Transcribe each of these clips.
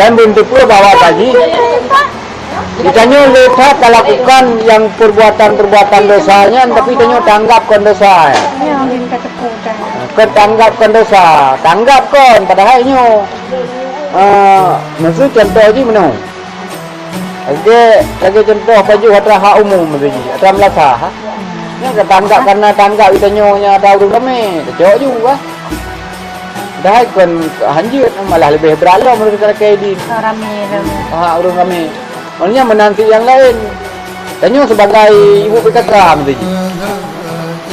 Dan belum tentu bawa gaji. Ditanya lihat lakukan yang perbuatan dosanya, tapi tanya tanggapkan dosa. Tanggapkan dosa, tanggapkan padahalnya. Maksud contoh je mana? Lagi contoh baju hak umum maksudnya. Hatra melasa. Ni tanggap karena tanggap ditanya nya tahu kami. Cocok juga. Dah kan hanjut malah lebih berala menurut saya di Rame. urung kami. Maknanya menanti yang lain. Tanya sebagai ibu PKK maksudnya.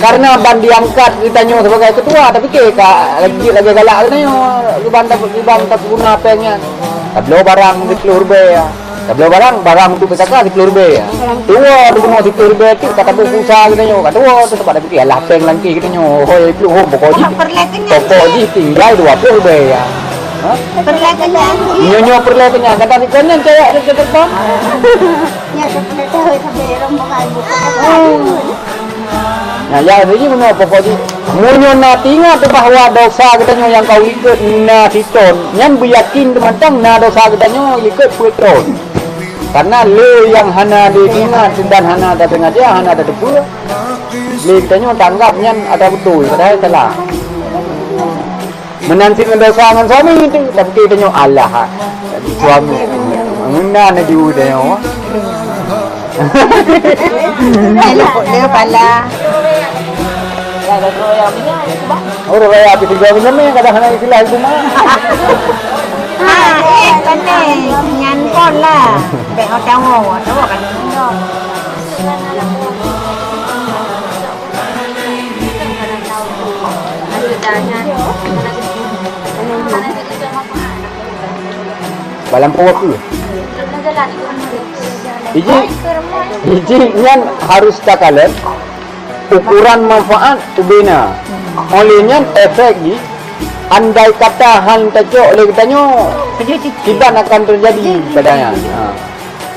Karena ban diangkat ditanya sebagai ketua, tapi lagi galak tanya dibantah guna pengen. Tablo barang di keluar be. Tablo barang untuk PKK di keluar be. Tua tu mau di keluar be tu kata buku usaha tanya. Kata tua tu sebab ada fikir lah peng lagi tanya. Hoi keluar pokoknya. Pokoknya tinggal 20 be ya. Ha? Nyonya perlakunya kata di kanan cewek ada ke depan. Ya seperti itu sampai rombongan buka. Nah, ya ini mana pokoknya munyo na tinga tu bahwa dosa katanya yang kau ikut na siton. Nyan beryakin teman-teman na dosa katanya ikut puton. Karena le yang hana di tinga dan hana ada tengah dia hana ada depan. Le katanya tanggap nyan ada betul padahal salah. Menanti dosa dengan suami itu tapi katanya Allah. Suami muna na diu dia. Dia pala. Orang raya api tiga macam ni kadang-kadang istilah itu mah. Kan ni nyankon lah. Bek orang tahu kan. Balam pawak tu. Iji nyan harus takalan ukuran manfaat ubena. Olehnya efek di andai kata han tajok oleh katanya tidak akan terjadi padanya.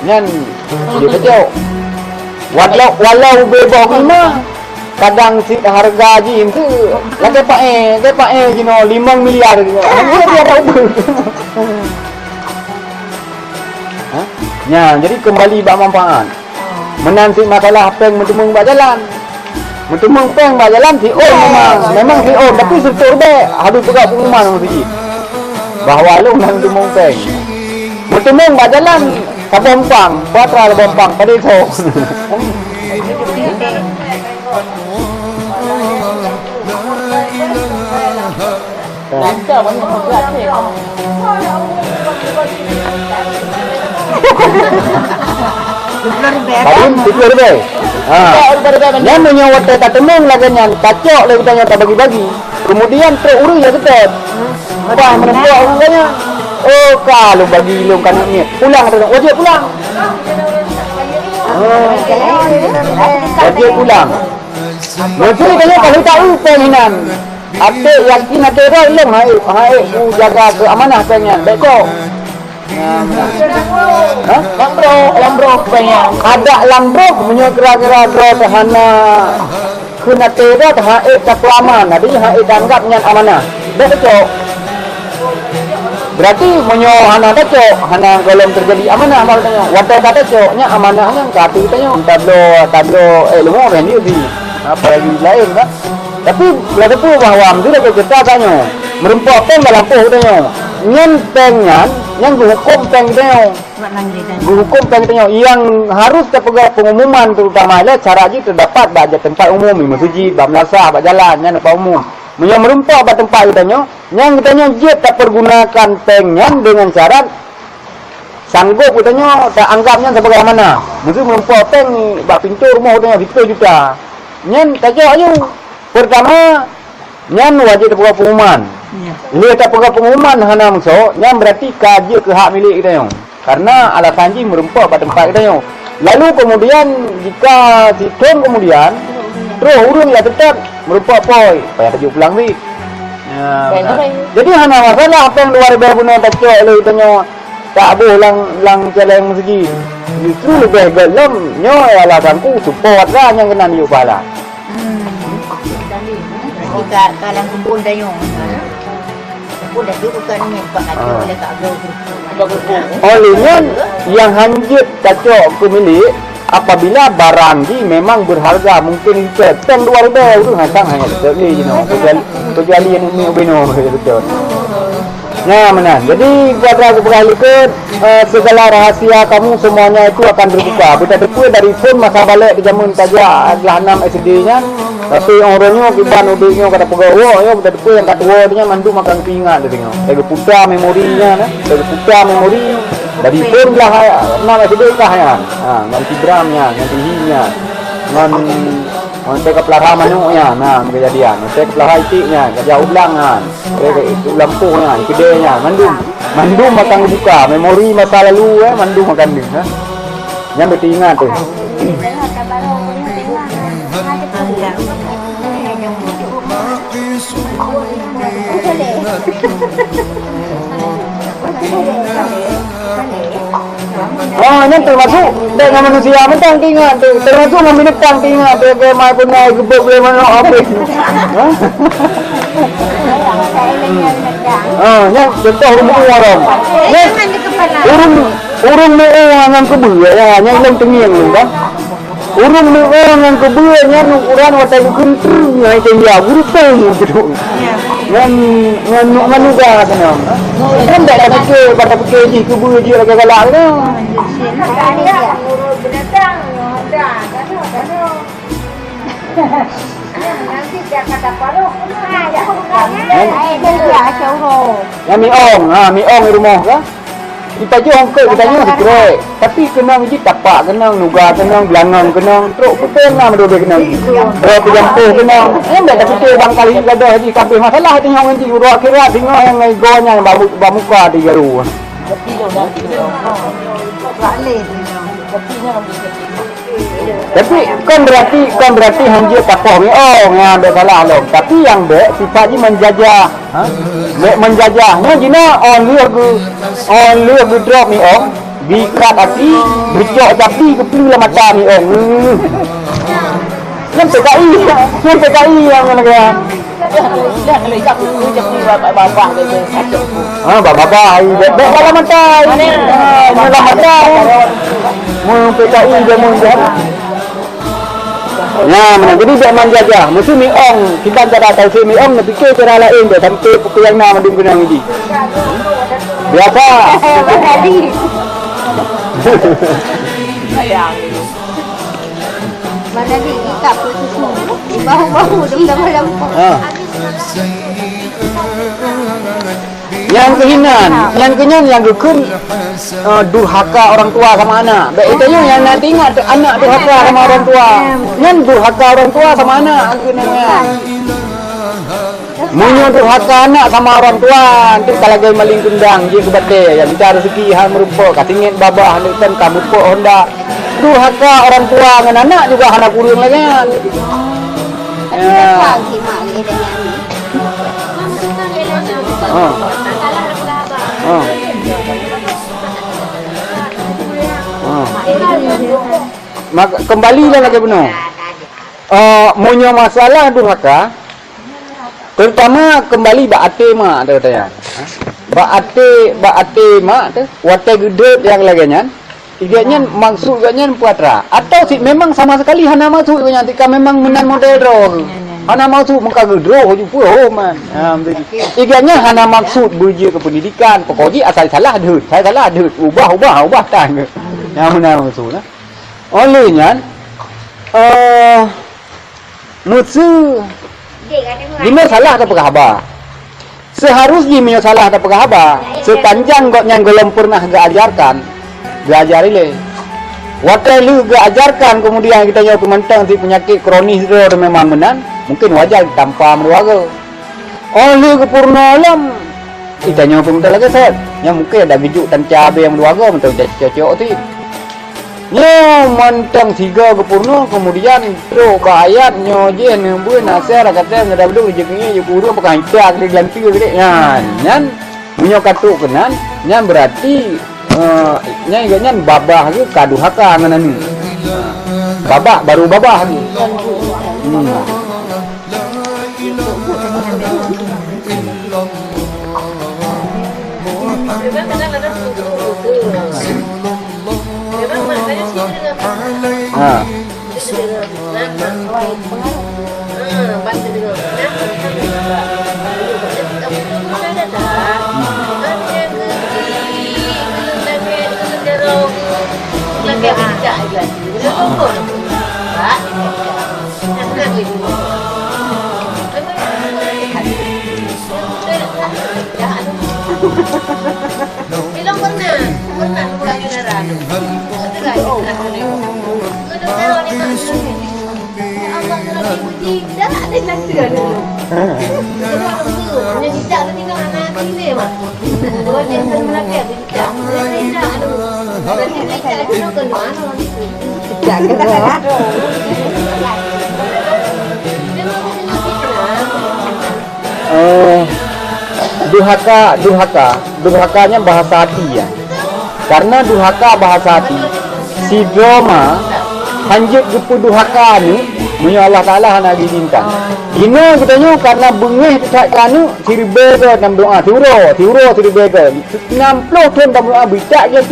Nyan dia tajok. Walau bebas mah kadang si harga ji itu lagi pae gino 5 miliar gitu. Hanya dia tahu. Ya, jadi kembali bak manfaat. Menanti masalah peng mentumung bak jalan. Mentumung peng bak jalan si memang si tapi serta be harus juga pengumuman mesti. Bahawa lu nang mentumung peng. Mentumung bak jalan kabompang, batra bompang pada itu. Lancar banyak berat ni. Tiga ribu. Yang menyawat tak temung lagi yang kacok lagi tanya tak bagi-bagi. Kemudian terurus ya betul. Dah menempuh orangnya. Oh kalau bagi lu kan ni pulang tu. Wajib pulang. Wajib pulang. Mesti tanya kalau tahu penginan. Ate yakin ate dah lem hai jaga keamanan pengen. Betul. Lambro pengen ada lambro punya kira-kira bro tahana kena tera tahae taklaman ada hae tanggapnya amanah betul berarti punya hana betul hana golong terjadi amanah maknanya wadah kata coknya amanahnya kata tanya tablo lumo ini di apa lagi lain kan tapi berarti pun bahawa sudah kita tanya merempok peng dalam poh tanya nyen pengan yang hukum peng tanya hukum peng tanya yang harus terpegang pengumuman terutama ada cara ji terdapat pada tempat umum maksudnya bab melasa bab jalan yang tempat umum yang merempok pada tempat tanya yang katanya dia tak pergunakan pengnya dengan syarat sanggup katanya tak anggapnya sebagai mana maksud merempok peng bab pintu rumah tanya 10 juta nyen tajak pertama nyan wajib terpegang pengumuman. Dia tak pegang pengumuman hana mangso, nyan berarti kaji ke hak milik kita yang. Karena alasan ji merempah pada tempat kita yang. Lalu kemudian jika situng kemudian terus urung ya tetap merempah poi, payah tajuk pulang ni. Jadi hana masalah apa yang luar biasa guna tak cok oleh tanya tak boleh lang jalan segi. Justru lebih gelem nyo alasanku support lah yang kena niup bala. Kita kalang kumpul dayong. pun dah bukan ni pak ada boleh tak ada. Olehnya yang hanjut kacau ke milik apabila barang ni memang berharga mungkin kita tang 2,000 tu hasang hanya tak ni je no. Kecuali yang ni beno betul. Nah, mana? Jadi kepada berkali ke segala rahasia kamu semuanya itu akan terbuka. Kita terpuai dari pun masa balik di zaman saja adalah 6 SD-nya. Tapi orangnya kiban udiknya kata pegawai, ya kita terpuai yang kat 2 dia mandu makan pingat dia tengok. Dari putar memorinya nah, dari putar memori dari pun lah 6 SD kah ya. Nanti dramnya, nanti hinya. Nanti kepelara manuknya, nah kejadian. Nanti kepelara itiknya, kerja ulangan, lampunya, kedainya, mandum makan buka, memori masa lalu, mandum makan ni, yang betul ingat tu. Oh, ini termasuk dengan manusia mentang tinggal tu. Termasuk meminitang tinggal tu ke mai pun mai gebuk boleh mana apa. Yang contoh rumah orang. Urung ni orang kebul ya, yang lem tenging ni kan. Urung ni orang kebul yang ukuran watai kuntu yang dia gurupeng gitu. Ngan juga sana. Kan tak ada ke pada pakai ni kebul je lagi galak tu. Binatang ada. Nanti dia kata paruh. Yang mi ong di rumah kan? Kita je orang ke kita je sekrek. Tapi kenang je tapak kenang, nuga kenang, belangang kenang, teruk betul lah dua kenang. Dua pejampuh kenang. Tak ada fikir bang kali gadah haji kabeh masalah tengok nanti urut akhirat tengok yang gonya yang bamuka di garu. Tapi kan berarti hanya tapoh ni yang ada salah loh. Tapi yang sifatnya menjajah. Menjajahnya jina on lihat drop ni bikat api bercok tapi kepala mata ni yang PKI yang mana dia bapak dalam mata mau PKI dia mau jahat. Ya, mana jadi dia menjajah. Mesti mi ong kita tak tahu si mi ong nak fikir cara lain dia sampai pukul yang 6 dia guna ini. Biasa. Mana ni ikat pun susu. Bahu-bahu dalam Yang kehinaan, yang kenyan, yang gekun durhaka orang tua sama anak. Baik itu yang nanti ingat anak durhaka sama orang tua. Yang durhaka orang tua sama anak kenanya. Munyo durhaka anak sama orang tua, nanti kalau gay maling kundang dia kebate yang bicara rezeki hal merupa katingin babah kan kamu po Honda. Durhaka orang tua dengan anak juga anak kurung lagi kan. Maka kembalilah lagi benar. Munyo masalah durhaka. Terutama kembali baate mak tu tanya. Baate mak tu watai gede yang laginya. Iganya maksudnya puatra atau si memang sama sekali hana masuk nya tika memang menan model drone. Hana maksud muka gedro juga man. Iganya hana maksud buji ke pendidikan. Pokoknya asal salah duit. Saya salah duit. Ubah tan. Yang mana maksudnya? Olehnya musuh lima salah tak pegahaba. Seharusnya punya salah tak pegahaba. Sepanjang kok yang belum pernah diajarkan, diajari le. Wakai lu diajarkan kemudian kita jauh mentang si penyakit kronis itu memang menan, mungkin wajar tanpa meruaga. Oleh kepurna alam, kita nyawa pun lagi set. Yang mungkin ada gijuk dan cabai yang meruaga mentang cocok tu. Ya mantang tiga kepurna kemudian terus bayat nyojen nembu nasir kata ngada bedu rezekinya je guru pakai hitak di gelanti gede nyan punya katuk kenan nyan berarti nyan iganya babah ke kaduhaka nganan ni babah baru babah ni Ha. Ilang pernah pulang kendaraan. Durhakanya bahasa hati ya. Karena durhaka bahasa hati. Si drama hanjut gupu durhaka ni, punya Allah Taala hana izinkan. Ino katanya karena bengih tak kanu sirbega dalam doa tiuro sirbega. 60 tahun dalam doa bidak dia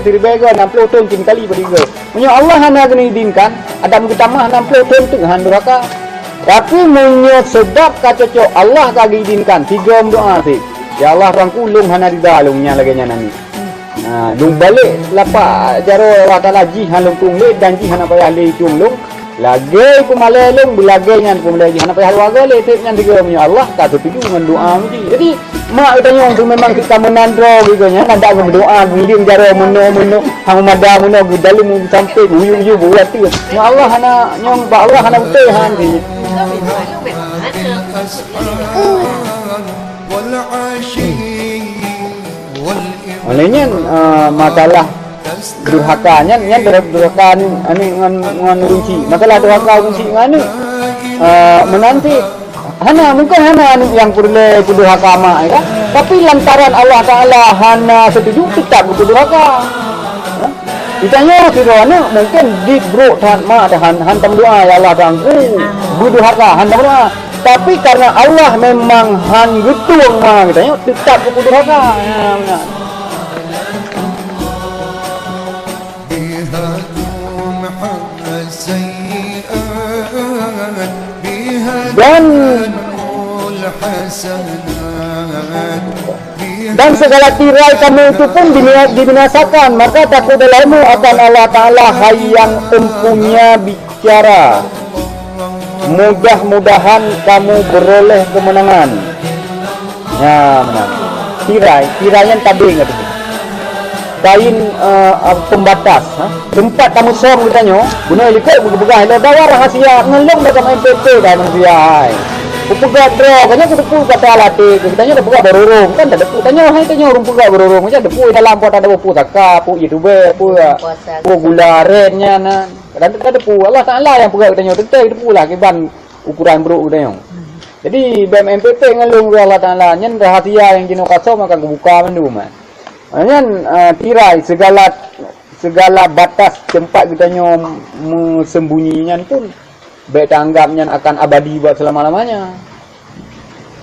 sirbega 60 tahun kin kali beriga. Punya Allah hana izinkan. Adam kita mah 60 tahun tu han durhaka. Tapi munyo sedap kata cok Allah kagak izinkan 3 doa sih. Ya Allah orang kulung hana di dalungnya lagi nya nani. Nah, dung balik lapa jaro Allah Taala ji halung tungle dan ji hana payah le tunglung. Lagi ku malelung bilage nyan ku malagi hana payah warga le tip nyan 3 punya Allah tak setuju dengan doa mesti. Jadi mak tanya tu memang kita menandro gitu nya nada berdoa giling jaro meno hang mada meno dalam sampai uyu buat tu. Ya Allah hana nyong ba Allah hana utehan di. Olehnya masalah durhakanya nya durhaka ani ngan runci. Masalah durhaka runci nganu menanti hana mungkin hana yang perlu durhaka mak ya. Tapi lantaran Allah Taala hana setuju tetap durhaka. Ditanya kirana mungkin di bro tan mak hantam doa ya Allah tangku durhaka hantam doa. Tapi karena Allah memang han betul mak katanya tetap durhaka. Ya benar. Dan segala tirai kamu itu pun dibinasakan, maka takut dalammu akan Allah Ta'ala yang empunya bicara. Mudah-mudahan kamu beroleh kemenangan. Ya benar. Tirai yang tadi ingat itu. Kain pembatas, tempat kamu som katanya, guna likut berbegah dawa rahasia ngelong macam MPP dah manusia. Pupugak dro, kanya kedepu kata alati, katanya ada pugak berurung, kan ada depu, tanya hai tanya urung pugak berurung, macam depu dalam pot ada depu saka, pu YouTube, pu gula rennya na, dan ada depu Allah Taala yang pugak katanya, tentu depu lah kiban ukuran buruk katanya. Jadi BMPP ngelong Allah Taala, nyen rahasia yang jino kaso maka kebuka mendum. Nyen tirai segala batas tempat katanya sembunyinya pun baik tanggapnya akan abadi buat selama-lamanya.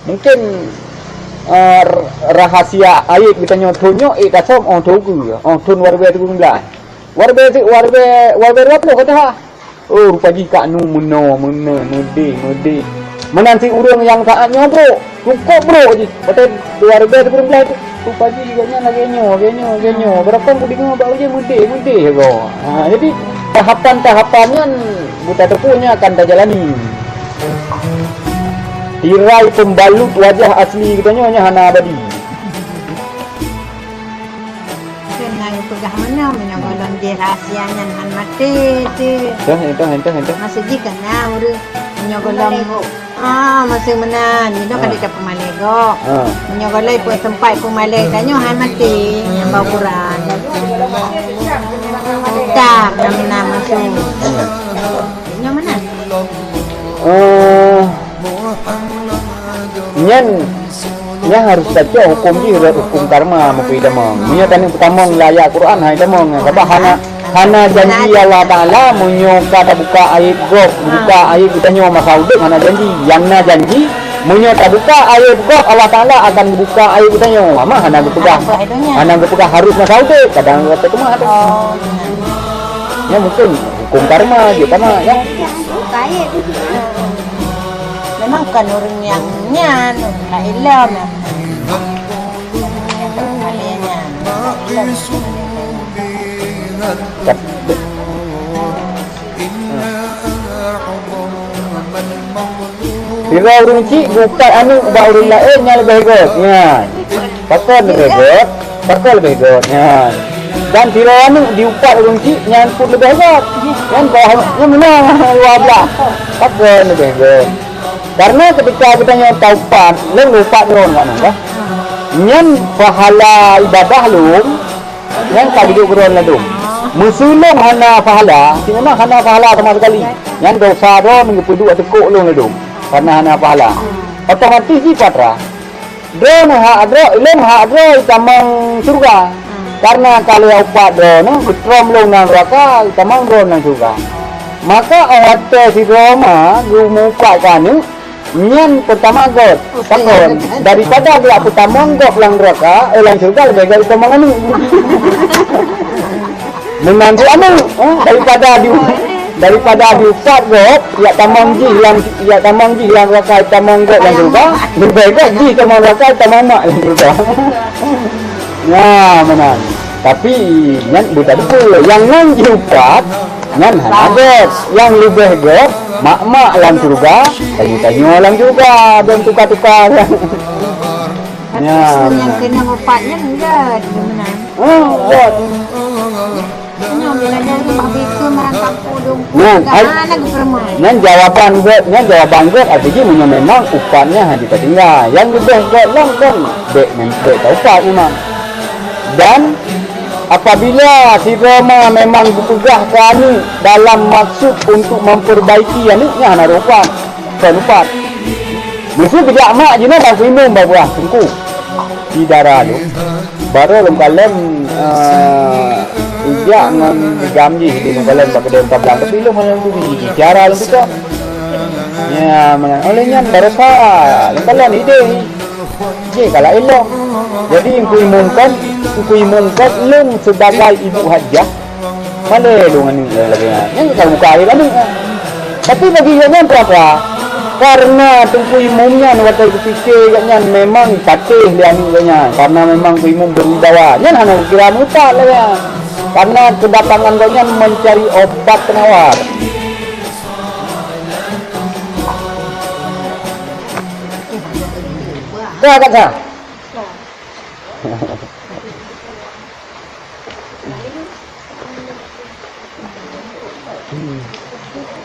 Mungkin rahasia ayat kita nyotonyo kasom on togu on ton warbe tu bunda. Warbe apa kata? Oh rupa jika nu mudi. Menanti urang yang tak nyobro, cukup bro je. Betul warbe tu bunda tu. Rupa juga nya lagi genyo. Berapa pun dengar baru je mudi go. Jadi tahapan-tahapannya buta tepunya akan terjalani. Tirai pembalut wajah asli katanya hanya hana abadi. Kena pegah mana menyangolon dia rahasianya han mati tu. Entah. Masih jika na uru menyangolon masih mana ni dah kada dapat malego. Menyangolai pun tempat pun malai kanyo han mati yang bau Quran. Tak nama tu. Yang mana? Nya harus baca hukum di hukum karma mungkin demang. Nya tadi pertama layak Quran hai demang. Sebab hana janji Allah Taala munyo kada buka ayat gok, buka ayat kitanya masaudek hana janji. Yang na janji munyo tak buka ayat gok Allah Taala akan buka ayat kitanya. Mama hana berpegang harus masaudek. Kadang kata tu mah ada. Ya mungkin hukum karma je karma ya. Kait. Memang kan orang yang nyan, tak ilham. Bila urung cik bukan anu ubah urung lain yang lebih good. Ya. Pakar lebih good, pakar lebih good. Ya. Dan bila anu diupat urung cik yang pun lebih good. Kan bawahnya menang luar belah. Pakar lebih good. Karena ketika kita yang taupan, leng lupa drone kan enggak? Nyan pahala ibadah lum, yang tak hidup drone ladum. Musulung hana pahala, memang hana pahala sama sekali. Yang dosa drone mengepudu atau kok lum ladum. Karena hana pahala. Otomatis di patra. Drone ha adro, lem ha adro tamang surga. Karena kalau upat drone, betrom lum nang neraka, tamang drone nang surga. Maka awat si Roma gumupa kanu nyan pertama god takon daripada dia pertama god lang neraka lang surga lebih dari tamang anu menantu anu daripada diupat god ya tamang ji lang neraka tamang god lang surga lebih god ji tamang neraka tamang mak lang surga. Nah menang tapi nyan budak betul yang nang diupat nyan hanagot yang lebih god mak-mak lang surga tanya-tanya lang juga dan tukar-tukar ya. Yang kena bapaknya enggak dia menang. God. Kena bila dia rumah beka merangkap podong. Nah, Nan jawaban god artinya memang upahnya hanya tinggal. Yang lebih god lang kan dek upat memang. Dan apabila si Roma memang bertugas kami dalam maksud untuk memperbaiki yang ni hana rupa penupat. Mesti tidak mak je nak minum buah tungku di darah tu. Baru lem kalem ijak dengan gamji di kalem pakai daun tablang tapi lu mana tu di cara lu tu. Ya, olehnya baru sah. Lem kalem ide. Je kalau elok. Jadi ingku imunkan lung sebagai ibu hajah. Mana lung ni lagi yang kalau buka air lagi. Tapi bagi yang berapa? Karena tungku imumnya waktu itu fikir katnya memang patih dia ni katnya. Karena memang tu imum berwibawa. Yang hanya kira mutat lah ya. Karena kedatangan dia mencari obat penawar. Kau kata?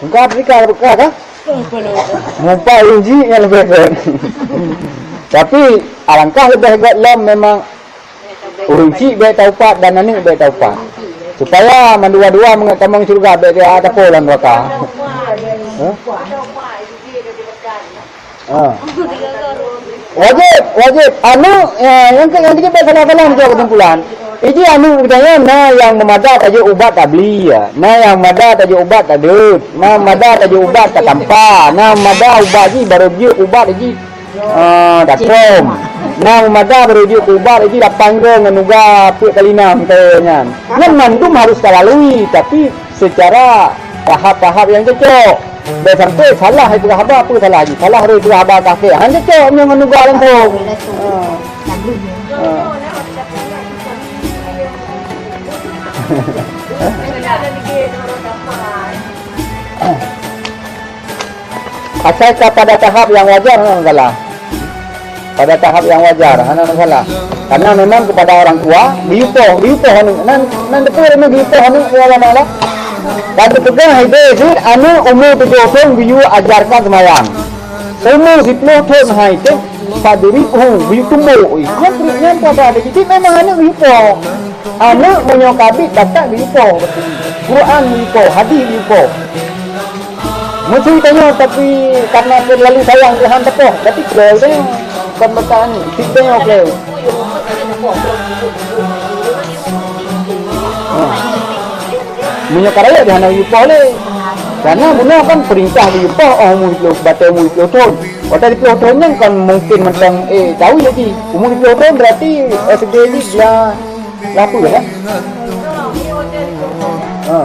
Engkau Afrika bukan kan? Nampak uji yang lebih baik. Tapi alangkah lebih baik lem memang uji baik taupat dan nani baik taupat. Supaya mendua-dua mengatamang surga baik dia ada polan neraka. Wajib. Anu yang kita salah-salah untuk kesimpulan. Ini anu katanya na yang memadat aja ubat tak beli ya. Na yang madat aja ubat tak dut. Na madat aja ubat tak tanpa. Na madat ubat ji baru dia ubat ji tak prom. Na madat baru dia ubat ji dah panggung nganuga put kali 6 katanya. Nan mandum harus lalui tapi secara tahap-tahap yang cocok. Dah sampai salah itu haba apa salah ji. Salah itu haba kafe. Hanya cocok yang nganuga langsung. Asal pada tahap yang wajar hana masalah. Pada tahap yang wajar hana masalah. Karena memang kepada orang tua diupoh nan betul memang diupoh anu wala malah. Dan pegang hidup anu umur 7 tahun biu ajarkan semayang. Umur 10 tahun hidup paduri biu tumbuh. Yang pada jadi memang anu diupoh. Anak menyokabit dapat diupoh. Quran diupoh, hadis diupoh. Mesti tanya tapi karena terlalu sayang Tuhan tepoh. Tapi kalau dia pembetaan ni, kita okey. Menyokaraya dia nak diupoh le. Karena guna kan perintah diupoh umur 20 batas umur 20 tahun. Pada 20 tahun kan mungkin macam tahu lagi. Umur 20 tahun berarti SD ni dia laku ya. Ha.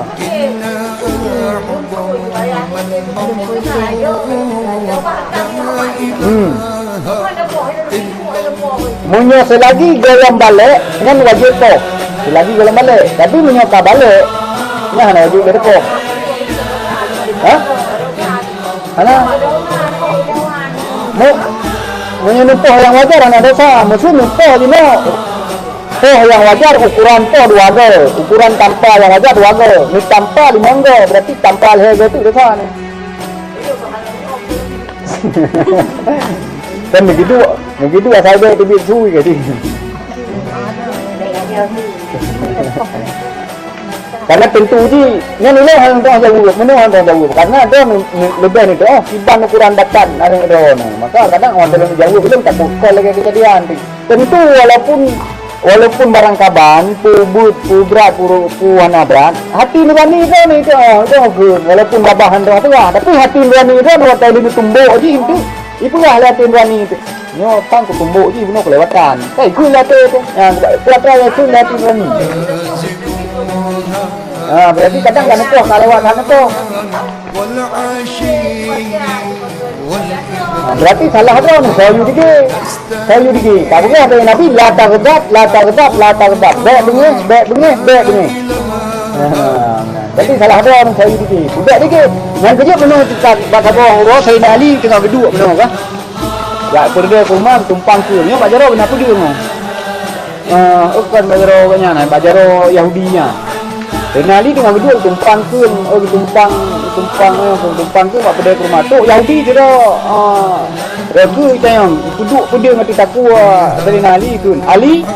Munyo selagi goyang balik dengan wajib tu. Selagi goyang balik. Tapi munyo ka balik. Nya hana wajib dia tu. Ha? Hana. Munyo numpah yang wajar hana dosa. Mesti numpah je no. Toh yang wajar ukuran toh 2 gol. Ukuran tanpa yang wajar 2 gol. Ni tanpa 5 gol. Berarti tanpa harga tu dosa ni. Kan begitu asal dia tebik sui ke dia. Karena tentu je ni lah hang tong jauh, mana hang tong jauh. Karena dia lebih ni tu, tiban ukuran dekat ada drone. Maka kadang orang dalam jauh belum tak pukul lagi kejadian tu. Tentu walaupun barang kaban, pubut, pubrat, puan abrat, hati nurani tu ni tu, walaupun babahan tu lah. Tapi hati nurani tu orang tadi ni tumbuk je tu. Itulah hati nurani tu. Nyo tang ku tumbuk je benar kelewatan. Kai ku lah tu. Yang tu hati nurani. Berarti kadang kan tu kelewat kan tu. Berarti salah tu ni sayu dikit. Tak boleh ada Nabi lata redap. Bek bengih. Jadi salah tu ni sayu dikit. Budak dikit. Yang kerja benar tak baca bahawa Sayyidina Ali tengah berdua benar ke? Ya pergi ke rumah tumpang ke. Ni Pak Jaro kenapa dia ni? Bukan Pak Jaro kanya nah, Pak Jaro Yahudinya. Sayyidina Ali tengah berdua tumpang ke, tumpang ke Pak pergi ke rumah tu Yahudi je dah. Ragu tayang duduk pedih mati takut Sayyidina Ali tu. Ali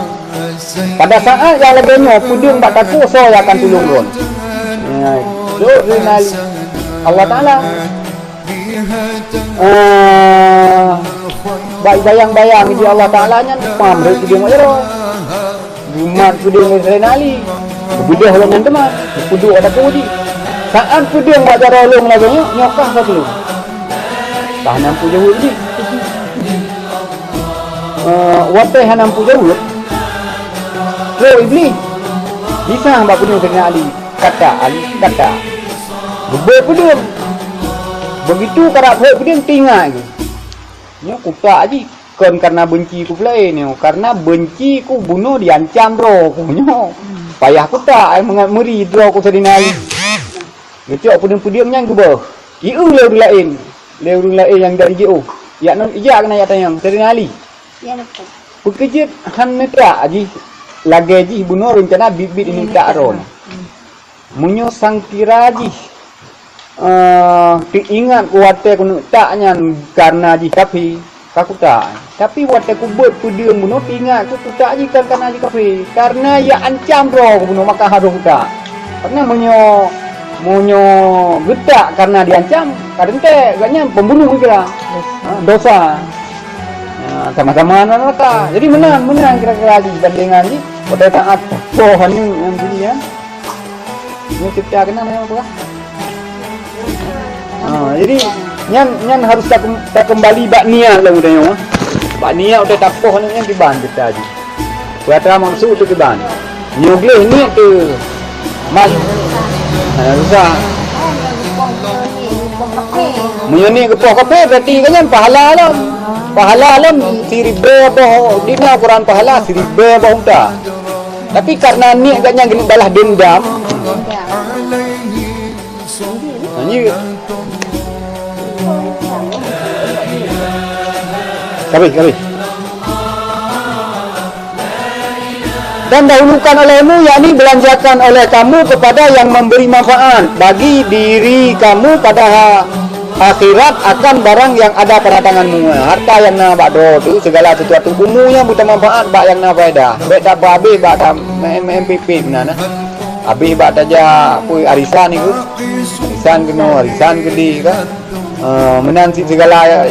pada saat yang lebihnya pedih tak takut so yang akan tolong dia. Sayyidina Ali Allah Ta'ala bayang-bayang di Allah Ta'ala nya pam dari dia macam Jumat dia dengan Sayyidina Ali berbeda dengan teman duduk ada puji saat dia baca rolong lagi nyokah satu lu tak nampu jauh ni watai nampu jauh lo iblis bisa hamba punya Sayyidina Ali kata berbeda begitu karak dia tinggal ke ni aku tak je kan karena benci ku lain ni karena benci ku bunuh diancam bro ku nyo payah aku tak meri draw ku Sayyidina Ali gecok puding-pudingnya ke bah iu leu lain yang dari jo ya non iya kena ya tayang Sayyidina Ali ya betul bekerja han netra aji lagi ji bunuh rencana bibit ini tak ron munyo sang kiraji ingat kuatnya ku taknya karena ji kafi kaku tak tapi kuatnya ku buat dia bunuh ingat ku tak ji karena ji kafi karena ya ancam bro bunuh maka harus tak karena munyo getak karena diancam kadang-kadang agaknya pembunuh kira dosa sama-sama anak jadi menang kira-kira ji bandingan ji pada saat pohon yang bunyi ya ini kita kenal apa jadi nyan harus tak kembali bak niat lah udah yo. Bak niat udah tak poh yang diban kita aja. Kuatra maksud tu diban. Nyogleh ni tu. Mas. Susah. Menyeni ke poh kafe berarti kan pahala lah. Pahala lah siribe boh di Quran pahala siribe boh dah. Tapi karena ni agaknya gini balah dendam. Ni Kabi. Dan dahulukan olehmu, yakni belanjakan oleh kamu kepada yang memberi manfaat bagi diri kamu pada akhirat akan barang yang ada pada tanganmu. Harta yang nak bakdo tu segala sesuatu umumnya buta manfaat bak yang nak faedah. Baik tak habis bak tak MPP benar nah. Habis bak aja apa arisan ni ke? Arisan gede kan. Menanti segala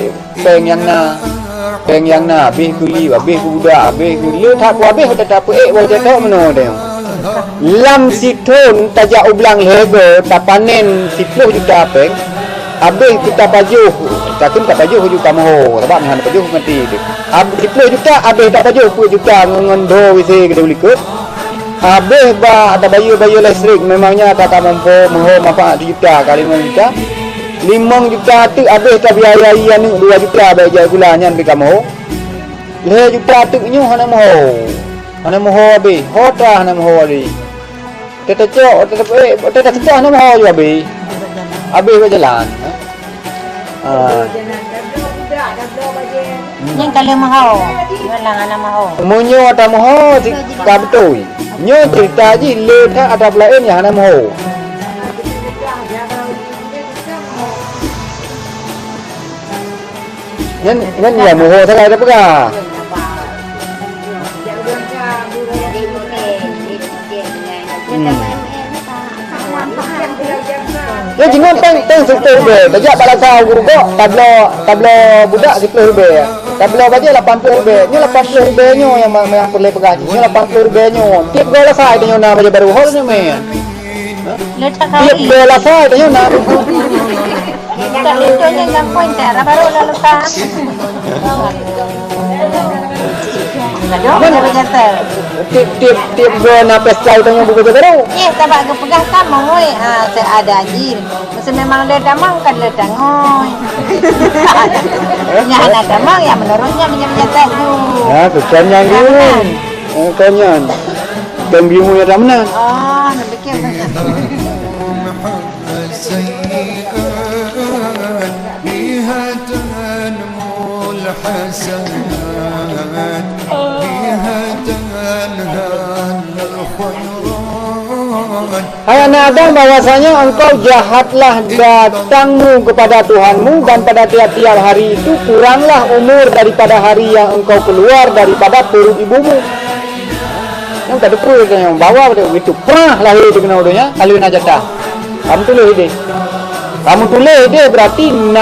peng yang na habis kuli habis budak habis lu tak habis tak apa wajah tahu meno dia lam situn tajak ublang lego tapanen 10 juta peng habis kita pajuh takun tak pajuh juta moho sebab han pajuh mati dia 10 juta habis tak pajuh 10 juta ngondo wisi gede likut habis ba atau bayu listrik memangnya tak mampu manfaat 1 juta kali 5 juta. 5 juta tu habis tak biaya yang 2 juta bayar gulanya bi kamu. 2 juta tu nyu hana moho habis. Hota hana moho habis. Tetecok hana moho juga habis. Habis berjalan. Yang kalau mahu, malang anak mahu. Munyo ada moho ka betul. Nyo cerita je le tak ada lain yang hana moho. Nhân nhà mùa hồ thế này đó bác à. Ya jingon teng sepuluh be, baca balasa guru kok tablo budak 10 be. Tablo baca 80 be. Ni 80 be nyo yang perlu pegang. Ni 80 be nyo. Tiap bola sai nyo na baca baru hol ni men. Tiap bola sai nyo na. Kalau itu yang poin tak baru lalu kan. Ada berkata. Tiap bola pesta itu nyo buku baru. Tabak ke pegang kan mengoi. Saya ada ajir. Masa memang dia damang kan dia tangoi. Yang anak damang yang menurutnya menyata tu. Ya, kekannya dia. Kekannya. Dan bimu ya ramna. Oh, nak fikir kan. بها تنمو الحسنات بها تنهال الخيرات. Hai anak Adam, bahwasanya engkau jahatlah datangmu kepada Tuhanmu dan pada tiap-tiap hari itu kuranglah umur daripada hari yang engkau keluar daripada perut ibumu. Yang tak ada perut yang bawa begitu pernah lahir di kena udonya kalau nak jatah. Kamu tulis dia. Kamu tulis dia berarti 60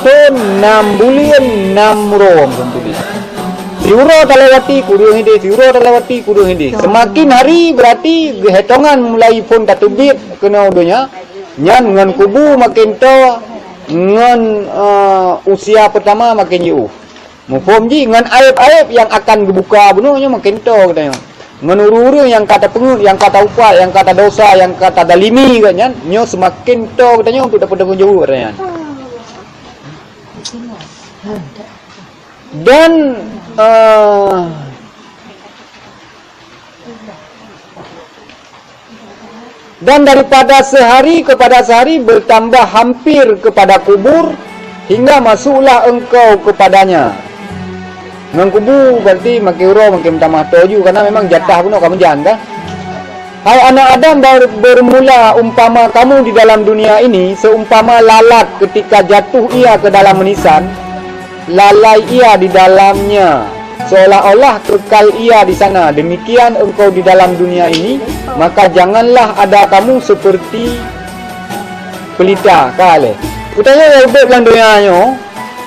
tahun, 6 bulan, 6 rom kamu tulis. Siuro talawati kudu hindi, siuro talawati kudu hindi. Semakin hari berarti hitungan mulai pun tak tubit kena udonya. Nyan ngan kubu makin to, ngan usia pertama makin jauh. Mufum ji ngan aib-aib yang akan dibuka bunuhnya makin to katanya. Menurut yang kata pengut, yang kata upah, yang kata dosa, yang kata dalimi katanya, nyo semakin to katanya untuk dapat jauh katanya. Dan daripada sehari kepada sehari bertambah hampir kepada kubur hingga masuklah engkau kepadanya. Mengkubu berarti makin uro makin tambah toju karena memang jatah pun kamu janda. Hai anak Adam, bermula umpama kamu di dalam dunia ini seumpama lalat ketika jatuh ia ke dalam menisan, lalai ia di dalamnya, seolah-olah kekal ia di sana. Demikian engkau di dalam dunia ini, maka janganlah ada kamu seperti pelita kale. Kutanya lebih dalam dunianya.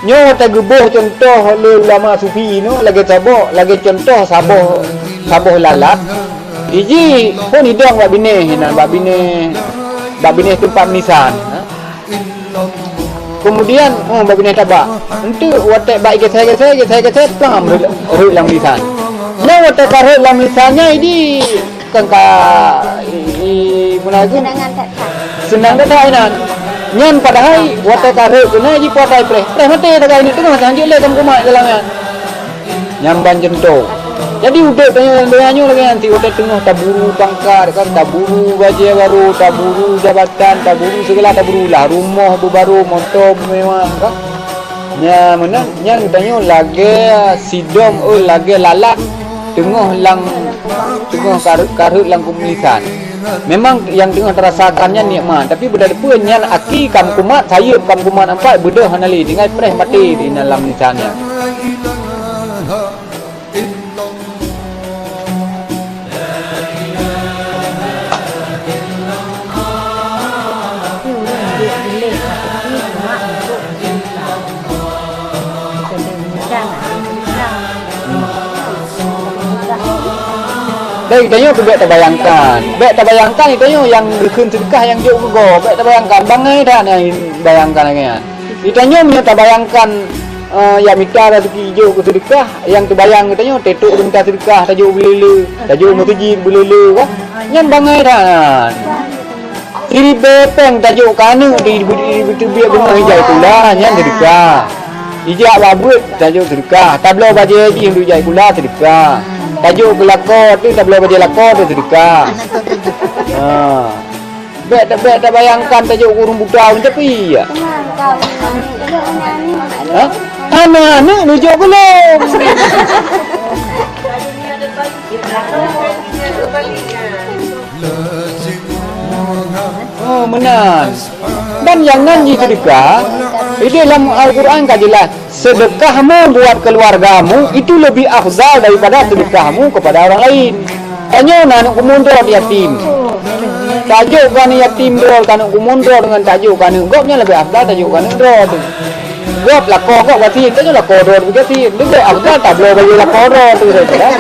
Nyo tak gebuh contoh le ulama sufi no lagi sabok lagi contoh saboh lalat. Iji pun hidang bab bine hinan bab bine tempat nisan. Kemudian bab bine tabak. Untuk watak baik ke saya pam rut lang nisan. No watak karut lang nisannya ini kan ka munagu senang tak hinan. Nyan padahal watak karut tu na ji potai pre mati tagai ni tengah janji le kamu mak dalamnya. Nyamban jento. Jadi udah tanya lagi nanti udah tengah taburu pangkat kan, taburu gaji baru, taburu jabatan, taburu segala taburu lah, rumah baru, motor mewah kan. Nya mana nyan tanya lagi sidom lagi lalat tengah karut lang kumilisan. Memang yang tengah terasakannya nikmat, tapi benda pun nyan aki kam kumat sayup kam kumat empat bedah hanali dengan preh mati di dalam nisannya. Dari tanya tu tak bayangkan. Tak bayangkan itu yang dukun sedekah yang jauh go. Tak bayangkan bangai dah ni bayangkan lagi. Ditanya punya tak bayangkan yang minta rezeki hijau ke sedekah, yang terbayang katanya tetuk tu minta sedekah tajuk belela, tajuk mutujin belela kan. Nyan bangai dah. Iri bepeng tajuk kana di biar bunga hijau pula nyan sedekah. Ijak babut tajuk sedekah, tablo baje haji yang dijai pula sedekah. Tajuk belakor tu tablo baje lakor tu sedekah. Bet tak bayangkan tajuk kurung buta pun tapi ya. Anak-anak nujuk belum. Oh menan. Dan yang nanti sedekah itu dalam Al-Quran kan jelas, sedekahmu buat keluargamu itu lebih afdal daripada sedekahmu kepada orang lain. Tanya nak kumundor yatim. Tajuk kan yatim dol kan kumundor dengan tajuk kan gopnya lebih afdal tajuk kan dol tu. Gop lakor gop gatin tu lakor dol gatin. Lebih afdal tak boleh bagi lakor dol tu saja.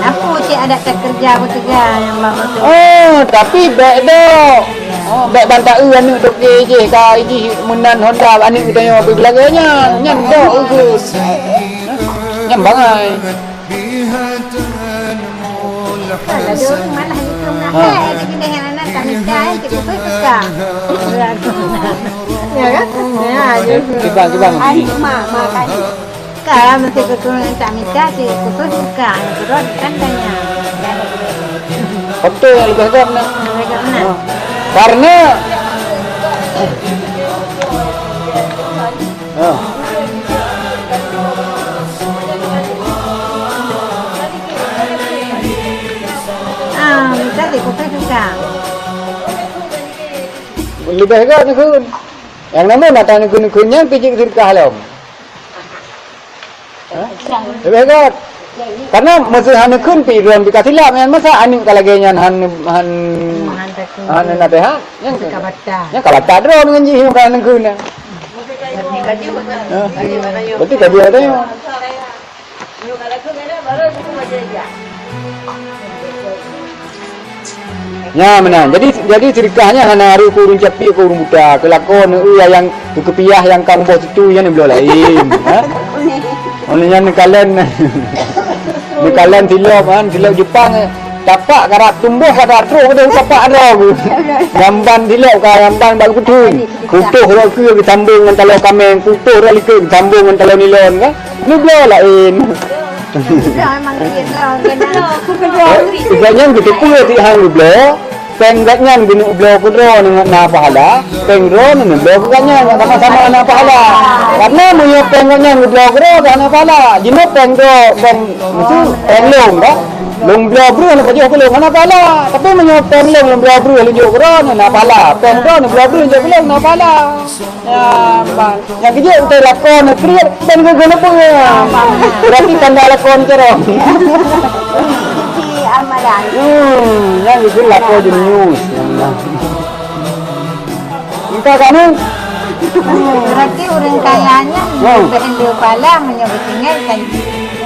Aku cik ada kerja bekerja yang bagus tu. Oh, tapi baik dah. Oh, baik bantai anak dok je ka iji menan Honda anak kita yang pergi belaganya. Nyan dok ke. Nyan bangai. Aduh, malah itu nak. Kita dengan anak kami dah kita suka. Ya kan? Ya, Kibang. Ai mak kali. Kan mesti keturunan tak minta sih, khusus suka. Terus kan tanya. Betul yang lebih hebat nak. Karena minta sih khusus suka. lebih hebat ni kun. Yang nama nak tanya kun-kunnya pijik sedekah lah. Lebih hebat. Karena masa hana kun pi ruan pi kasilap yang masa anik kalage nyan han nateha yang kabata dro dengan ji kan kun. Betul tadi ada yo. Ya mana. Jadi sedekahnya hana hari kurun capi kurun buta kelakon yang kepiah yang kampus itu yang belum lain. Olehnya ni kalian silap Jepang tapak karat tumbuh karat terus ada tapak ada tu. Gamban silap ka gamban bang putus. Putus ro ke disambung dengan talau kameng, putus ro ke disambung dengan talau nilon kan. Ni belum lain. Memang kita Sebenarnya kita pula ti hang belum. Penggatnya guna beliau kedua dengan na pahala, pengro dengan beliau kedua sama-sama na pahala. Karena punya penggatnya beliau kedua na pahala. Jino pengro bang itu penglong dah. Long beliau bro na pajak pelong na pahala. Tapi punya penglong long beliau bro lunjuk kedua na pahala. Pengro na beliau bro lunjuk pelong na pahala. Ya, bang. Yang kerja untuk lakon kriat dan guna pun. Berarti tanda lakon cerong. amalan. Yang itu lakon di news. Kita kan Berarti orang kayanya berhendau pala menyebutnya kan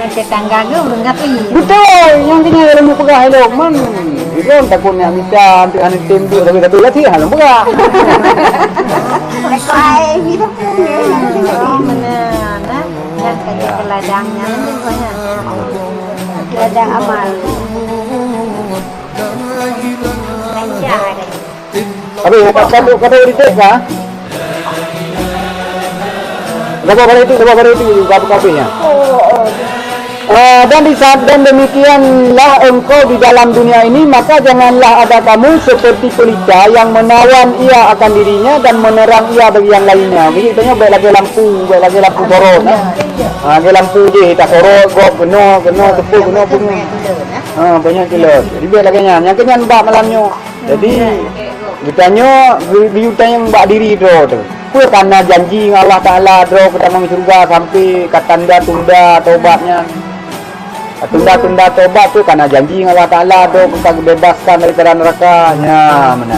tetangga ke orang kapi. betul, yang kini dalam pegah itu man. Itu takutnya minta untuk anak tembu tapi lagi hal pegah. Hai, hidup punya. Mana, nah, yang kayak keladangnya nanti banyak. Keladang amal. Lancar ada. Tapi kata di teka. Berapa hari itu kafe-kafenya. Dan di saat dan demikianlah engkau di dalam dunia ini, maka janganlah ada kamu seperti pelita yang menawan ia akan dirinya dan menerang ia bagi yang lainnya. Jadi tanya baik lagi lampu sorot. Ada lampu je tak sorot, gop geno tepu geno pun. Banyak kilat. Jadi baik lagi yang kenyan bak malamnya. Jadi ditanya yang bak diri tu. Apa karena janji Allah Ta'ala draw pertama surga sampai katanda tunda tobatnya. Tunda tobat tu karena janji Allah Ta'ala draw kita bebaskan daripada nerakanya. Mana?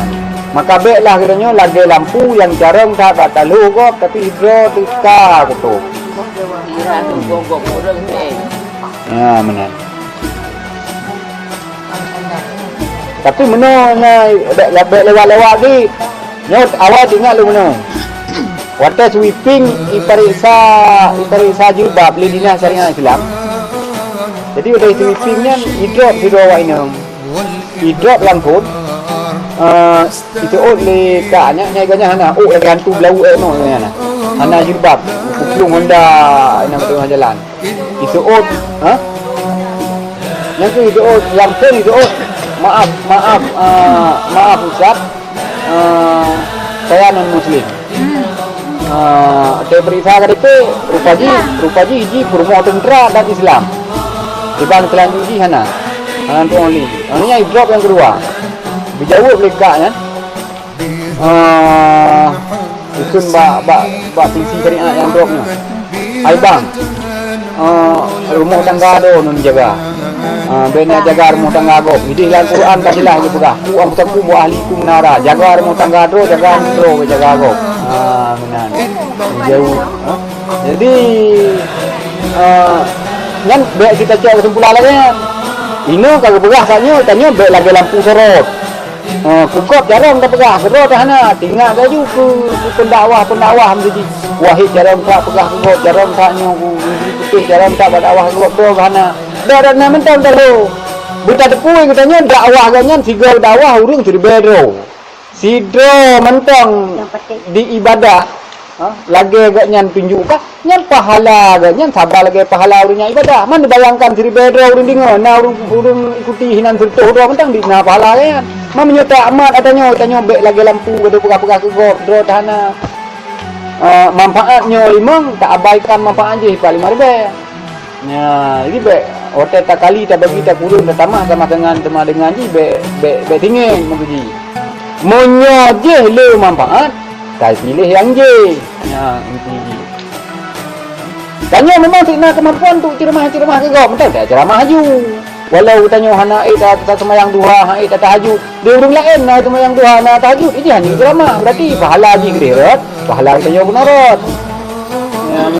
Maka baiklah kiranya lagi lampu yang jarang tak talu kok tapi draw tu ka gitu. Ya mana? Tapi menanya lewat-lewat ni Nyot awal ingat lu mana? Water sweeping iparisa jilbab li dinah syariah Islam. Jadi udah sweepingnya hidrop di bawah ini. Hidrop langkut. Itu le kanya nyaganya hana lagi hantu belau no nya. Hana jilbab, puklung Honda ina tengah jalan. Itu yang tu itu yang pun itu maaf Ustaz. Saya non muslim. Saya berisa kata rupaji hiji kurma tentera dan Islam. Ibang telanjuji hana. Hana tu only. Ini drop yang kedua. Bijawab lega kan. Usun ba sisi syariat yang dropnya. Ai bang. Rumah tangga do nun jaga. Bena jaga rumah tangga go. Jadi dalam Quran tak jelas je pegah. Ku amsaku bu ahlikum nara. Jaga rumah tangga do, jaga go. Menan. Jauh. Jadi kan baik kita cakap kesimpulan lagi kan. Ini kalau pegah katnya tanya baik lagi lampu sorot. Kukop jarang tak pegah sorot hana. Tinggal kaju ke pendakwah menjadi wahid jarang tak pegah kukop jarang tak nyu putih jarang tak berdakwah kukop tu hana. Dah nak mentang dah. Buta tepu yang katanya dakwah ganyan sigal dakwah urung curi bedro. Sidro mentang di ibadah. Lagi agaknya tunjuk kah? Nyan pahala agaknya sabar lagi pahala urungnya ibadah. Mana bayangkan curi bedro urung dengar, na urung ikuti hinan serta urung mentang di na pahala kan. Mana menyota amat tanya bek lagi lampu gede pegah-pegah kegop dro tahana. Manfaatnya limang tak abaikan manfaat je hipal 5 ribu. Ya, jadi bek hotel tak kali tak bagi tak kurung tak tamah sama dengan ji bek tinggi menguji. Monyo je le manfaat, tak pilih yang je. Ya, inti. Tanya memang sik nak kemampuan untuk ceramah ke kau, betul tak ceramah haju. Walau tanya hana tak semayang duha, tak tahajud. Dia urung lain nak semayang duha, nak tahajud. Ini hanya ceramah. Berarti pahala ji kereret, pahala tanya benarat.